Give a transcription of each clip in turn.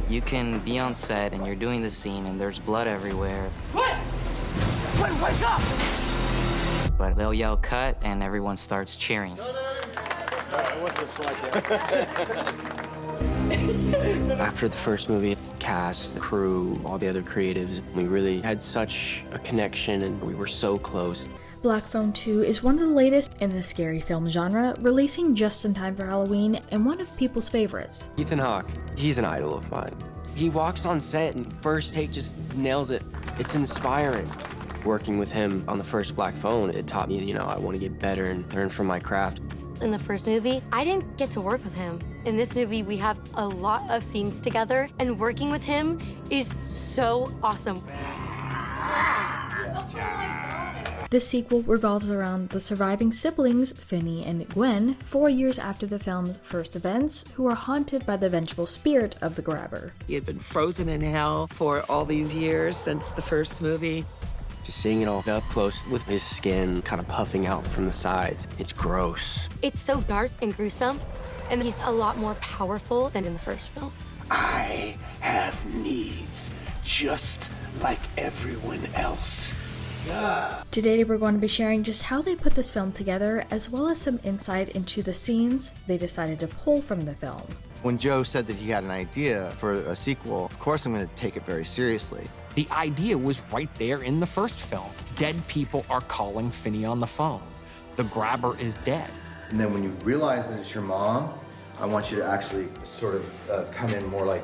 You can be on set and you're doing the scene and there's blood everywhere. What? Quinn, wake up! But they'll yell cut and everyone starts cheering. After the first movie, cast, crew, all the other creatives, we really had such a connection and we were so close. Black Phone 2 is one of the latest in the scary film genre, releasing just in time for Halloween and one of people's favorites. Ethan Hawke, he's an idol of mine. He walks on set and first take just nails it. It's inspiring. Working with him on the first Black Phone, it taught me, I want to get better and learn from my craft. In the first movie, I didn't get to work with him. In this movie, we have a lot of scenes together, and working with him is so awesome. This sequel revolves around the surviving siblings, Finney and Gwen, 4 years after the film's first events, who are haunted by the vengeful spirit of the grabber. He had been frozen in hell for all these years since the first movie. Just seeing it all up close with his skin kind of puffing out from the sides, it's gross. It's so dark and gruesome, and he's a lot more powerful than in the first film. I have needs, just like everyone else. Today we're going to be sharing just how they put this film together, as well as some insight into the scenes they decided to pull from the film. When Joe said that he had an idea for a sequel, of course I'm going to take it very seriously. The idea was right there in the first film. Dead people are calling Finney on the phone. The grabber is dead. And then when you realize that it's your mom, I want you to actually sort of come in more like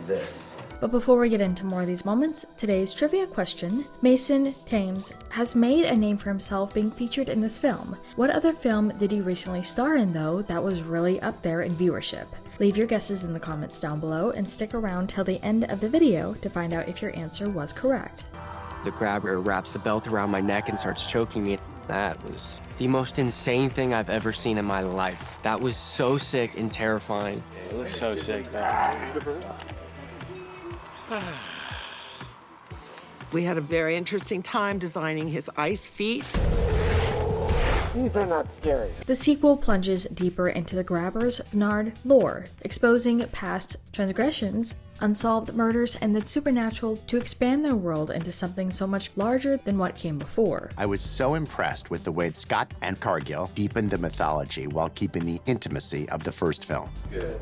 this. But before we get into more of these moments, today's trivia question. Mason Thames has made a name for himself being featured in this film. What other film did he recently star in, though, that was really up there in viewership? Leave your guesses in the comments down below and stick around till the end of the video to find out if your answer was correct. The grabber wraps the belt around my neck and starts choking me. That was the most insane thing I've ever seen in my life. That was so sick and terrifying. It was so sick. We had a very interesting time designing his ice feet. These are not scary. The sequel plunges deeper into the grabber's gnarled lore, exposing past transgressions, unsolved murders, and the supernatural to expand their world into something so much larger than what came before. I was so impressed with the way Scott and Cargill deepened the mythology while keeping the intimacy of the first film. Good.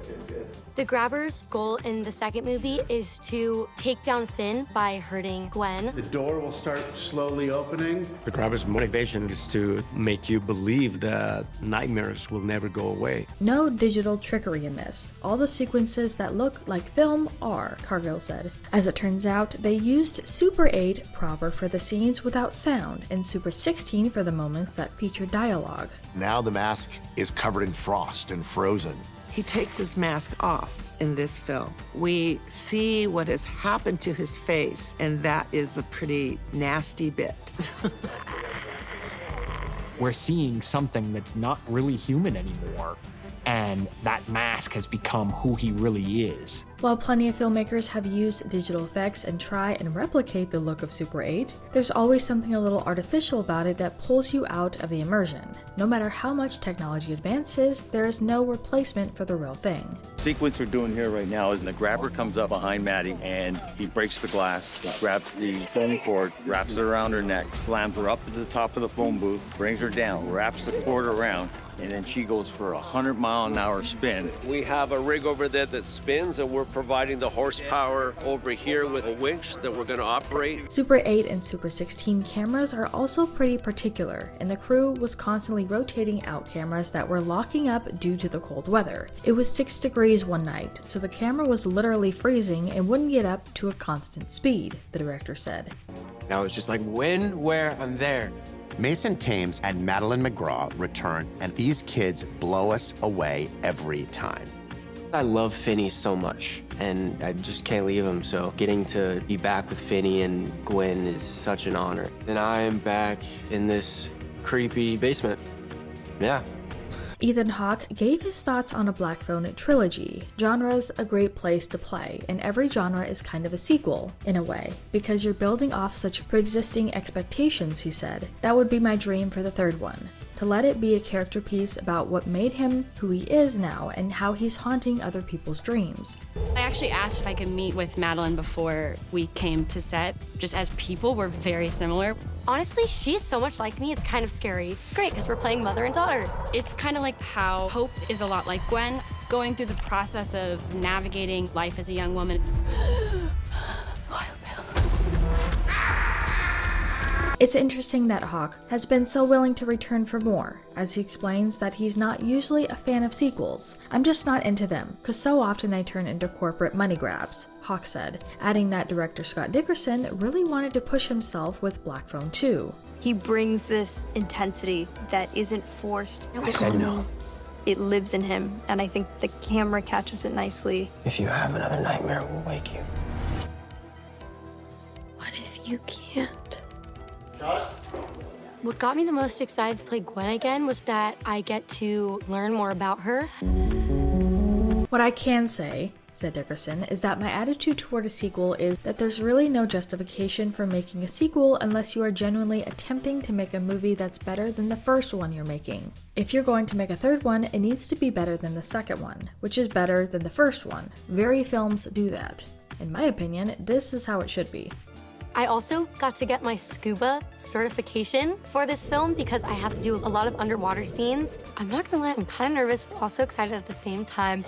The grabber's goal in the second movie is to take down Finn by hurting Gwen. The door will start slowly opening. The grabber's motivation is to make you believe that nightmares will never go away. No digital trickery in this. All the sequences that look like film are, Cargill said. As it turns out, they used Super 8 proper for the scenes without sound, and Super 16 for the moments that feature dialogue. Now the mask is covered in frost and frozen. He takes his mask off in this film. We see what has happened to his face, and that is a pretty nasty bit. We're seeing something that's not really human anymore, and that mask has become who he really is. While plenty of filmmakers have used digital effects and try and replicate the look of Super 8, there's always something a little artificial about it that pulls you out of the immersion. No matter how much technology advances, there is no replacement for the real thing. The sequence we're doing here right now is the grabber comes up behind Maddie and he breaks the glass, grabs the phone cord, wraps it around her neck, slams her up to the top of the phone booth, brings her down, wraps the cord around, and then she goes for a 100-mile-an-hour spin. We have a rig over there that spins, and we're providing the horsepower over here with a winch that we're going to operate. Super 8 and Super 16 cameras are also pretty particular, and the crew was constantly rotating out cameras that were locking up due to the cold weather. It was 6 degrees one night, so the camera was literally freezing and wouldn't get up to a constant speed, the director said. Now it's just like, when, where, I'm there. Mason Thames and Madeline McGraw return, and these kids blow us away every time. I love Finney so much, and I just can't leave him, so getting to be back with Finney and Gwen is such an honor. And I am back in this creepy basement. Yeah. Ethan Hawke gave his thoughts on a Black Phone trilogy. Genre's a great place to play, and every genre is kind of a sequel, in a way, because you're building off such pre-existing expectations, he said. That would be my dream for the third one. to let it be a character piece about what made him who he is now and how he's haunting other people's dreams. I actually asked if I could meet with Madeline before we came to set. Just as people, we're very similar. Honestly, she's so much like me, it's kind of scary. It's great because we're playing mother and daughter. It's kind of like how Hope is a lot like Gwen, going through the process of navigating life as a young woman. It's interesting that Hawke has been so willing to return for more, as he explains that he's not usually a fan of sequels. "I'm just not into them, cause so often they turn into corporate money grabs," Hawke said, adding that director Scott Dickerson really wanted to push himself with Black Phone 2. He brings this intensity that isn't forced. I said no. It lives in him, and I think the camera catches it nicely. If you have another nightmare, we'll wake you. What if you can't? What got me the most excited to play Gwen again was that I get to learn more about her. "What I can say," said Dickerson, "is that my attitude toward a sequel is that there's really no justification for making a sequel unless you are genuinely attempting to make a movie that's better than the first one you're making. If you're going to make a third one, it needs to be better than the second one, which is better than the first one. Very films do that. In my opinion, this is how it should be." I also got to get my scuba certification for this film because I have to do a lot of underwater scenes. I'm not gonna lie, I'm kind of nervous, but also excited at the same time.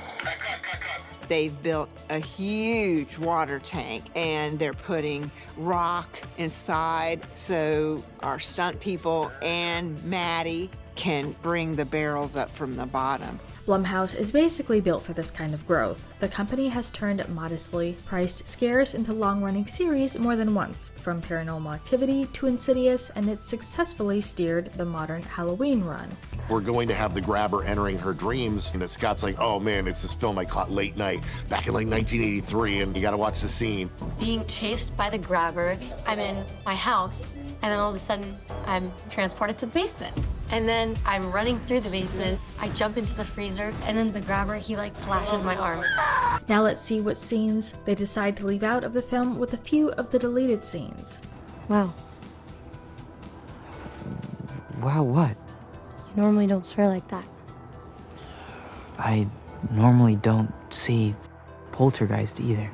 They've built a huge water tank and they're putting rock inside so our stunt people and Maddie can bring the barrels up from the bottom. Blumhouse is basically built for this kind of growth. The company has turned modestly priced scares into long-running series more than once, from Paranormal Activity to Insidious, and it's successfully steered the modern Halloween run. We're going to have the grabber entering her dreams, and Scott's like, "Oh man, it's this film I caught late night back in like 1983, and you gotta watch the scene." Being chased by the grabber, I'm in my house, and then all of a sudden, I'm transported to the basement. And then I'm running through the basement, I jump into the freezer, and then the grabber, he like slashes my arm. Now let's see what scenes they decide to leave out of the film with a few of the deleted scenes. Wow. Wow, what? You normally don't swear like that. I normally don't see poltergeist either.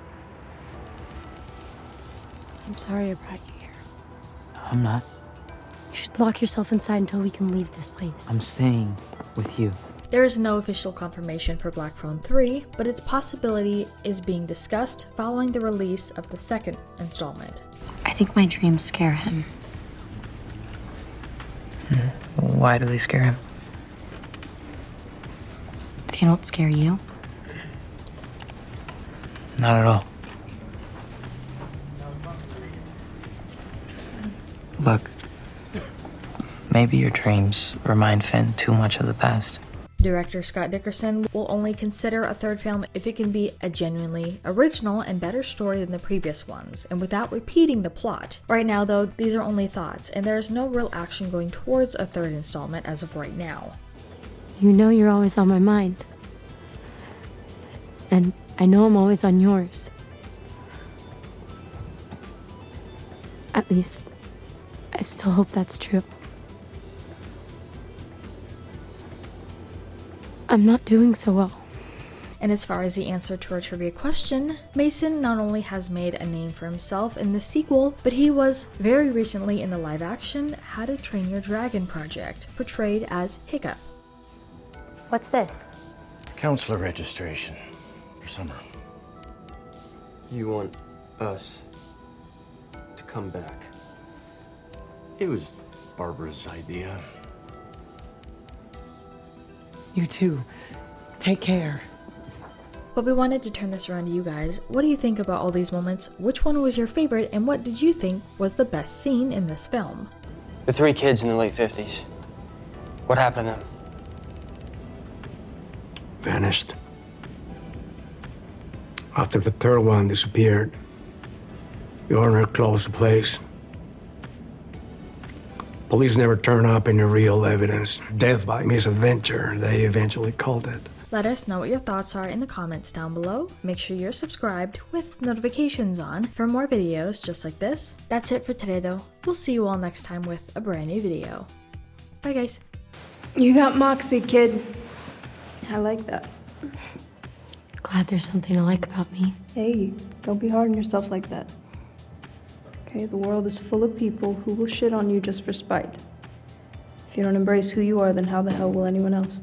I'm sorry I brought you here. I'm not. You should lock yourself inside until we can leave this place. I'm staying with you. There is no official confirmation for Black Phone 3, but its possibility is being discussed following the release of the second installment. I think my dreams scare him. Why do they scare him? They don't scare you? Not at all. Look, maybe your dreams remind Finn too much of the past. Director Scott Dickerson will only consider a third film if it can be a genuinely original and better story than the previous ones, and without repeating the plot. Right now though, these are only thoughts, and there is no real action going towards a third installment as of right now. You know you're always on my mind. And I know I'm always on yours. At least, I still hope that's true. I'm not doing so well. And as far as the answer to our trivia question, Mason not only has made a name for himself in the sequel, but he was very recently in the live-action How to Train Your Dragon project, portrayed as Hiccup. What's this? Counselor registration for summer. You want us to come back? It was Barbara's idea. You too. Take care. But we wanted to turn this around to you guys. What do you think about all these moments? Which one was your favorite, and what did you think was the best scene in this film? The three kids in the late 50s. What happened to them? Vanished. After the third one disappeared, the owner closed the place. Police never turn up any real evidence. Death by misadventure, they eventually called it. Let us know what your thoughts are in the comments down below. Make sure you're subscribed with notifications on for more videos just like this. That's it for today though. We'll see you all next time with a brand new video. Bye guys. You got moxie, kid. I like that. Glad there's something to like about me. Hey, don't be hard on yourself like that. Okay, the world is full of people who will shit on you just for spite. If you don't embrace who you are, then how the hell will anyone else?